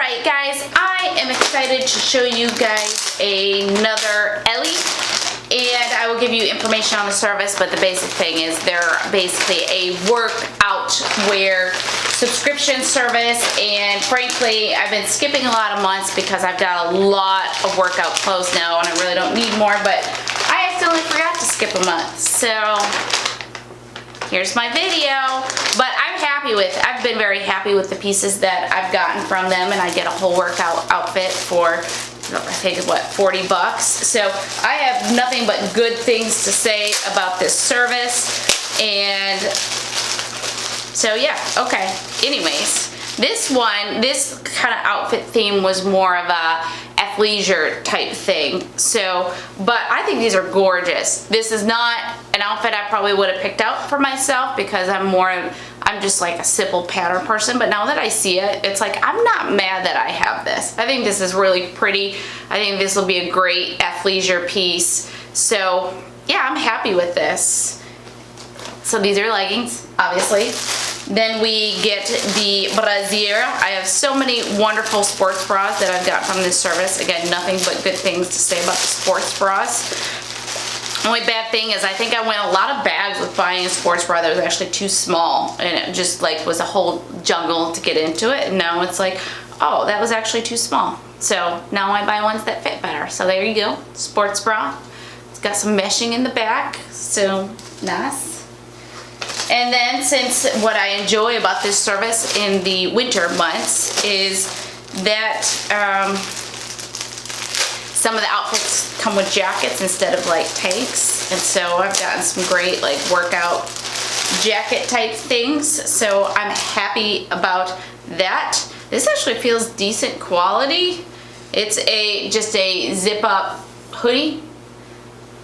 Alright guys, I am excited to show you guys another Ellie, and I will give you information on the service, but the basic thing is they're basically a workout wear subscription service, and frankly I've been skipping a lot of months because I've got a lot of workout clothes now and I really don't need more, but I accidentally forgot to skip a month, so here's my video. But I've been very happy with the pieces that I've gotten from them, and I get a whole workout outfit for, I think, what, 40 bucks. So I have nothing but good things to say about this service. And so yeah, okay. Anyways, this kind of outfit theme was more of a athleisure type thing. So, but I think these are gorgeous. This is not an outfit I probably would have picked out for myself because I'm just like a simple pattern person, but now that I see it, it's like I'm not mad that I have this. I think this is really pretty. I think this will be a great athleisure piece. So yeah, I'm happy with this. So these are leggings, obviously. Then we get the brassiere. I have so many wonderful sports bras that I've got from this service. Again, nothing but good things to say about the sports bras. Only bad thing is I think I went a lot of bags with buying a sports bra that was actually too small, and it just like was a whole jungle to get into it, and now it's like, oh, that was actually too small. So now I buy ones that fit better. So there you go, sports bra. It's got some meshing in the back, so nice. And then, since what I enjoy about this service in the winter months is that some of the outfits come with jackets instead of like tanks, and so I've gotten some great like workout jacket type things, so I'm happy about that. This actually feels decent quality. It's just a zip up hoodie,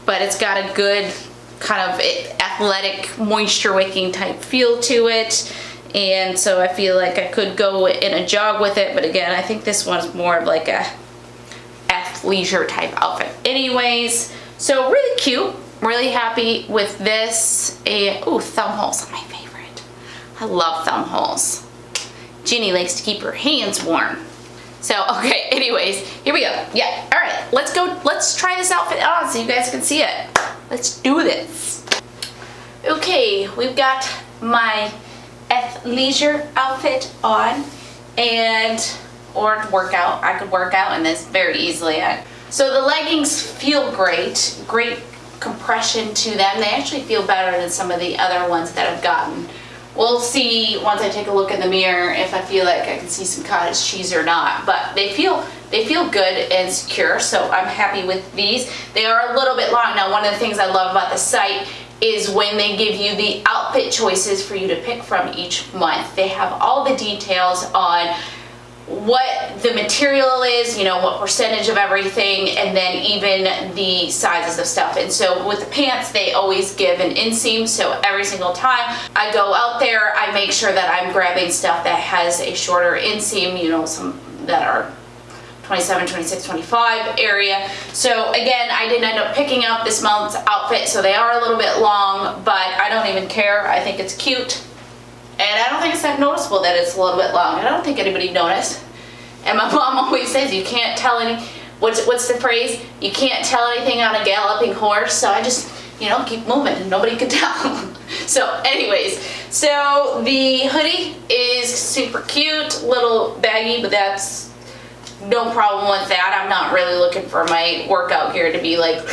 but it's got a good kind of athletic moisture wicking type feel to it, and so I feel like I could go in a jog with it, but again I think this one's more of like a athleisure type outfit anyways. So really cute, really happy with this. And ooh, thumb holes are my favorite. I love thumb holes. Ginny likes to keep her hands warm. So okay, anyways, here we go. Yeah, all right, let's try this outfit on so you guys can see it. Let's do this. Okay, we've got my athleisure outfit on, or workout. I could work out in this very easily. So the leggings feel great compression to them. They actually feel better than some of the other ones that I've gotten. We'll see once I take a look in the mirror if I feel like I can see some cottage cheese or not, but they feel good and secure, so I'm happy with these. They are a little bit long. Now, one of the things I love about the site is when they give you the outfit choices for you to pick from each month. They have all the details on what the material is, you know, what percentage of everything, and then even the sizes of stuff. And so with the pants, they always give an inseam, so every single time I go out there, I make sure that I'm grabbing stuff that has a shorter inseam, you know, some that are 27, 26, 25 area. So again, I didn't end up picking up this month's outfit, so they are a little bit long, but I don't even care. I think it's cute. And I don't think it's that noticeable that it's a little bit long. I don't think anybody noticed. And my mom always says you can't tell what's the phrase? You can't tell anything on a galloping horse. So I just, you know, keep moving and nobody can tell. So anyways, so the hoodie is super cute, little baggy, but that's no problem with that. I'm not really looking for my workout gear to be like,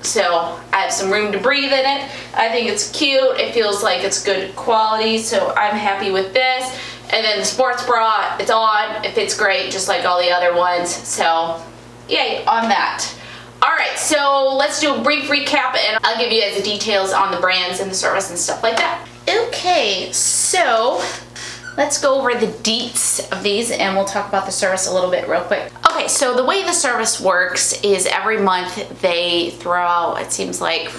so I have some room to breathe in it. I think it's cute. It feels like it's good quality, so I'm happy with this. And then the sports bra, it's on. It fits great, just like all the other ones. So yay on that. All right, so let's do a brief recap, and I'll give you guys the details on the brands and the service and stuff like that. Okay, so let's go over the deets of these, and we'll talk about the service a little bit real quick. Okay, so the way the service works is every month they throw out, it seems like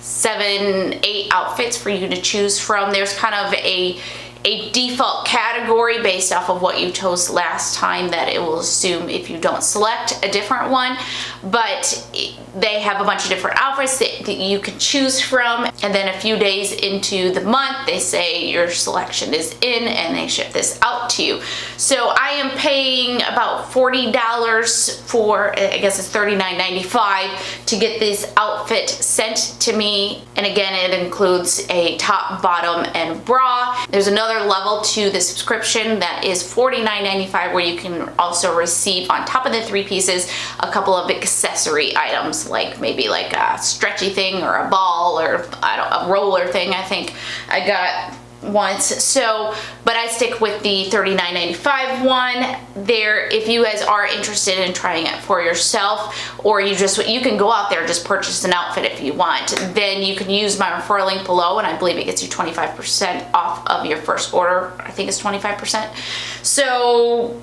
7, 8 outfits for you to choose from. There's kind of a a default category based off of what you chose last time that it will assume if you don't select a different one, but they have a bunch of different outfits that you can choose from, and then a few days into the month they say your selection is in and they ship this out to you. So I am paying about $40 for, I guess it's $39.95 to get this outfit sent to me, and again it includes a top, bottom, and bra. There's another level to the subscription that is $49.95 where you can also receive on top of the 3 pieces a couple of accessory items, like maybe like a stretchy thing or a ball or a roller thing I think I got once. So, but I stick with the $39.95 one there. If you guys are interested in trying it for yourself, or you can go out there and just purchase an outfit if you want, then you can use my referral link below, and I believe it gets you 25% off of your first order. I think it's 25%. So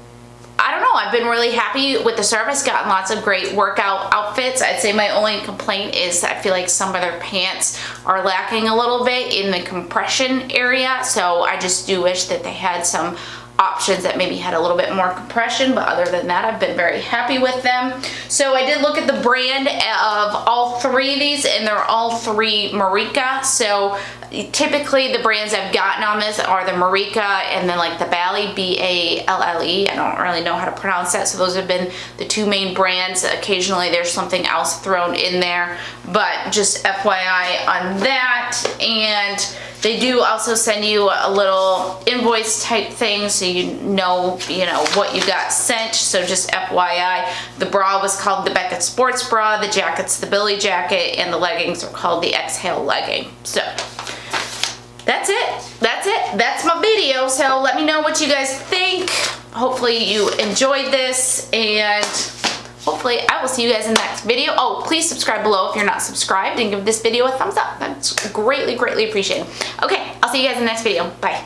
I don't know, I've been really happy with the service, gotten lots of great workout outfits. I'd say my only complaint is I feel like some of their pants are lacking a little bit in the compression area, so I just do wish that they had some options that maybe had a little bit more compression, but other than that I've been very happy with them. So I did look at the brand of all 3 of these, and they're all 3 Marika. So typically the brands I've gotten on this are the Marika and then like the Bally, B-A-L-L-E. I don't really know how to pronounce that, so those have been the 2 main brands. Occasionally there's something else thrown in there, but just FYI on that. And they do also send you a little invoice type thing so you know what you got sent. So just FYI, the bra was called the Beckett Sports Bra, the jacket's the Billy Jacket, and the leggings are called the Exhale Legging. So that's it. That's my video. So let me know what you guys think. Hopefully you enjoyed this, and hopefully I will see you guys in the next video. Oh, please subscribe below if you're not subscribed, and give this video a thumbs up. That's greatly, greatly appreciated. Okay, I'll see you guys in the next video. Bye.